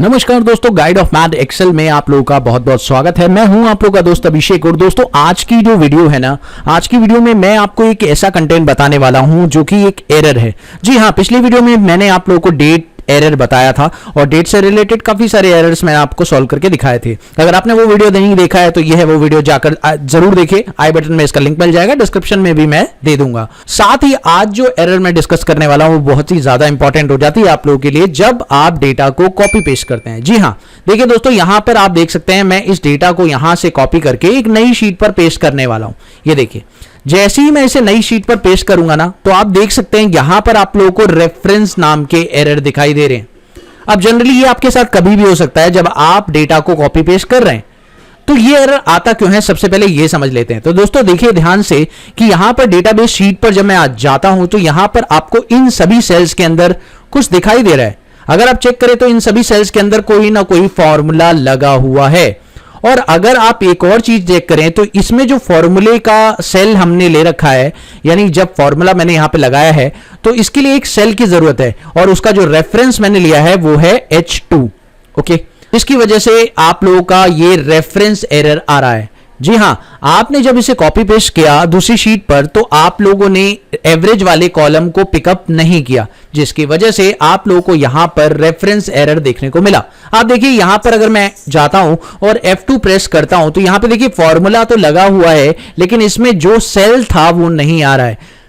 नमस्कार दोस्तों, guide of math Excel में आप लोगों का बहुत बहुत स्वागत है। मैं हूं आप लोगों का दोस्त अभिषेक। और दोस्तों, आज की जो वीडियो है ना, आज की वीडियो में मैं आपको एक ऐसा कंटेंट बताने वाला हूं जो कि एक एरर है। जी हां, पिछली वीडियो में मैंने आप लोगों को डेट एरर बताया था और डेट से रिलेटेड काफी सारे एरर्स मैंने आपको सॉल्व करके दिखाए थे। अगर आपने वो वीडियो नहीं देखा है तो ये है वो वीडियो, जाकर जरूर देखिए। आई बटन में इसका लिंक मिल जाएगा, डिस्क्रिप्शन में भी मैं दे दूंगा। साथ ही आज जो एरर मैं डिस्कस करने वाला हूं वो बहुत ही ज्यादा इंपॉर्टेंट हो जाती है आप लोगों के लिए जब आप डेटा को कॉपी पेस्ट करते हैं। जी हाँ, देखिए दोस्तों, यहां पर आप देख सकते हैं मैं इस डेटा को यहां से कॉपी करके एक नई शीट पर पेस्ट करने वाला हूं। ये देखिए, जैसे ही मैं इसे नई शीट पर पेस्ट करूंगा ना, तो आप देख सकते हैं यहां पर आप लोगों को रेफरेंस नाम के एरर दिखाई दे रहे हैं। अब जनरली ये आपके साथ कभी भी हो सकता है जब आप डेटा को कॉपी पेस्ट कर रहे हैं। तो ये एरर आता क्यों है, सबसे पहले ये समझ लेते हैं। तो दोस्तों देखिए ध्यान से कि यहां पर डेटाबेस शीट पर जब मैं आज जाता हूं तो यहां पर आपको इन सभी सेल्स के अंदर कुछ दिखाई दे रहा है। अगर आप चेक करें तो इन सभी सेल्स के अंदर कोई ना कोई फॉर्मूला लगा हुआ है। और अगर आप एक और चीज चेक करें तो इसमें जो फॉर्मूले का सेल हमने ले रखा है, यानी जब फॉर्मूला मैंने यहां पे लगाया है तो इसके लिए एक सेल की जरूरत है और उसका जो रेफरेंस मैंने लिया है वो है H2। ओके, इसकी वजह से आप लोगों का ये रेफरेंस एरर आ रहा है। जी हां, आपने जब इसे कॉपी पेस्ट किया दूसरी शीट पर तो आप लोगों ने एवरेज वाले कॉलम को पिकअप नहीं किया, जिसकी वजह से आप लोगों को यहां पर रेफरेंस एरर देखने को मिला। आप देखिए यहां पर अगर मैं जाता हूं और F2 प्रेस करता हूं तो यहां पे देखिए फॉर्मूला तो लगा हुआ है लेकिन इसमें जो सेल था वो नहीं आ रहा है।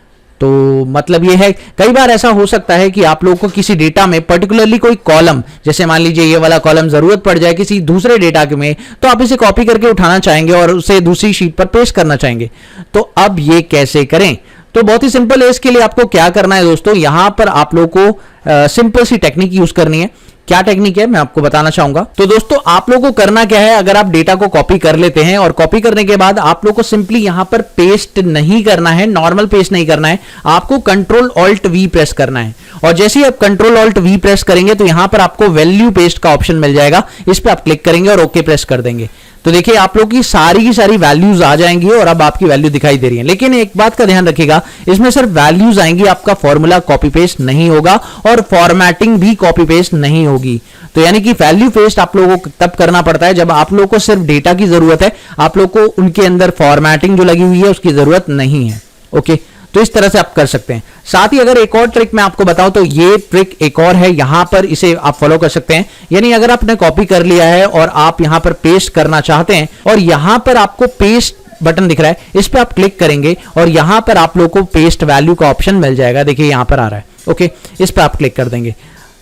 तो मतलब ये है, कई बार ऐसा हो सकता है कि आप लोगों को किसी डेटा में पर्टिकुलरली कोई कॉलम, जैसे मान लीजिए ये वाला कॉलम जरूरत पड़ जाए किसी दूसरे डेटा के में, तो आप इसे कॉपी करके उठाना चाहेंगे और उसे दूसरी शीट पर पेस्ट करना चाहेंगे। तो अब ये कैसे करें? तो बहुत ही सिंपल है। इसके लिए आपको क्या करना है दोस्तों, यहां पर आप लोगों को सिंपल सी टेक्निक यूज करनी है। क्या टेक्निक है मैं आपको बताना चाहूंगा। तो दोस्तों आप लोगों को करना क्या है, अगर आप डेटा को कॉपी कर लेते हैं और कॉपी करने के बाद आप लोगों को सिंपली यहां पर पेस्ट नहीं करना है, नॉर्मल पेस्ट नहीं करना है, आपको कंट्रोल ऑल्ट वी प्रेस करना है। और जैसे ही आप कंट्रोल ऑल्ट वी प्रेस करेंगे तो यहां पर आपको वैल्यू पेस्ट का ऑप्शन मिल जाएगा। इस पर आप क्लिक करेंगे और ओके प्रेस कर देंगे तो देखिए आप लोग की सारी वैल्यूज आ जाएंगी और अब आपकी वैल्यू दिखाई दे रही है। लेकिन एक बात का ध्यान रखिएगा, इसमें सिर्फ वैल्यूज आएंगी, आपका फॉर्मूला कॉपी पेस्ट नहीं होगा और फॉर्मेटिंग भी कॉपी पेस्ट नहीं होगी। तो यानी कि वैल्यू पेस्ट आप लोगों को तब करना पड़ता है जब आप लोगों को सिर्फ डेटा की जरूरत है, आप लोग को उनके अंदर फॉर्मेटिंग जो लगी हुई है उसकी जरूरत नहीं है। ओके, तो इस तरह से आप कर सकते हैं। साथ ही अगर एक और ट्रिक मैं आपको बताऊं तो ये ट्रिक एक और है, यहां पर इसे आप फॉलो कर सकते हैं। यानी अगर आपने कॉपी कर लिया है और आप यहां पर पेस्ट करना चाहते हैं और यहां पर आपको पेस्ट बटन दिख रहा है, इस पर आप क्लिक करेंगे और यहां पर आप लोग को पेस्ट वैल्यू का ऑप्शन मिल जाएगा। देखिए यहां पर आ रहा है। ओके, इस पर आप क्लिक कर देंगे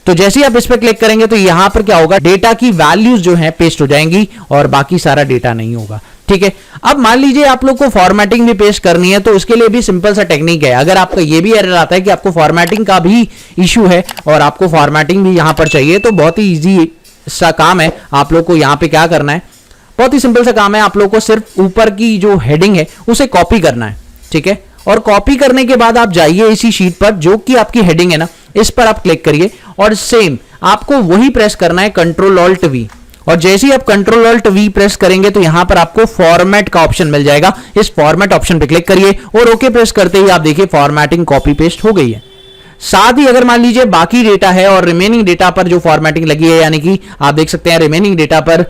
तो जैसे ही आप इस पर क्लिक करेंगे तो यहां पर क्या होगा, डेटा की वैल्यूज जो है पेस्ट हो जाएंगी और बाकी सारा डेटा नहीं होगा। ठीक है, अब मान लीजिए आप लोग को फॉर्मेटिंग भी पेस्ट करनी है तो उसके लिए भी सिंपल सा टेक्निक है। अगर आपका ये भी एरर आता है कि आपको फॉर्मेटिंग का भी इशू है और आपको फॉर्मेटिंग भी यहां पर चाहिए, तो बहुत ही इजी सा काम है। आप लोग को यहां पे क्या करना है, बहुत ही सिंपल सा काम है। आप लोग को सिर्फ ऊपर की जो हेडिंग है उसे कॉपी करना है। ठीक है, और कॉपी करने के बाद आप जाइए इसी शीट पर जो कि आपकी हेडिंग है ना, इस पर आप क्लिक करिए और सेम आपको वही प्रेस करना है, कंट्रोल ऑल्ट वी। और जैसे ही आप कंट्रोल ऑल्ट वी प्रेस करेंगे तो यहां पर आपको फॉर्मेट का ऑप्शन मिल जाएगा। इस फॉर्मेट ऑप्शन पे क्लिक करिए और ओके प्रेस करते ही आप देखिए फॉर्मेटिंग कॉपी पेस्ट हो गई है। साथ ही अगर मान लीजिए बाकी डेटा है और रिमेनिंग डेटा पर जो फॉर्मेटिंग लगी है, यानी कि आप देख सकते हैं रिमेनिंग डेटा पर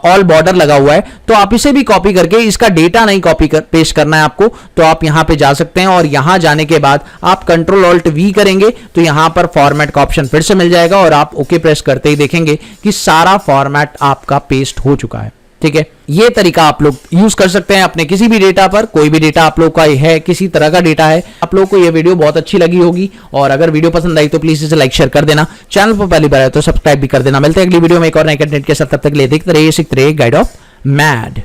ऑल बॉर्डर लगा हुआ है, तो आप इसे भी कॉपी करके, इसका डेटा नहीं कॉपी पेस्ट करना है आपको, तो आप यहां पे जा सकते हैं और यहां जाने के बाद आप कंट्रोल ऑल्ट वी करेंगे तो यहां पर फॉर्मेट का ऑप्शन फिर से मिल जाएगा और आप ओके प्रेस करते ही देखेंगे कि सारा फॉर्मेट आपका पेस्ट हो चुका है। ठीक है, ये तरीका आप लोग यूज कर सकते हैं अपने किसी भी डेटा पर। कोई भी डेटा आप लोग का है, किसी तरह का डेटा है, आप लोग को ये वीडियो बहुत अच्छी लगी होगी और अगर वीडियो पसंद आई तो प्लीज इसे लाइक शेयर कर देना। चैनल पर पहली बार आए तो सब्सक्राइब भी कर देना। मिलते हैं अगली वीडियो में एक और नए कंटेंट के साथ, तब तक के लिए देखते रहिए, सीखते रहिए गाइड ऑफ मैथ।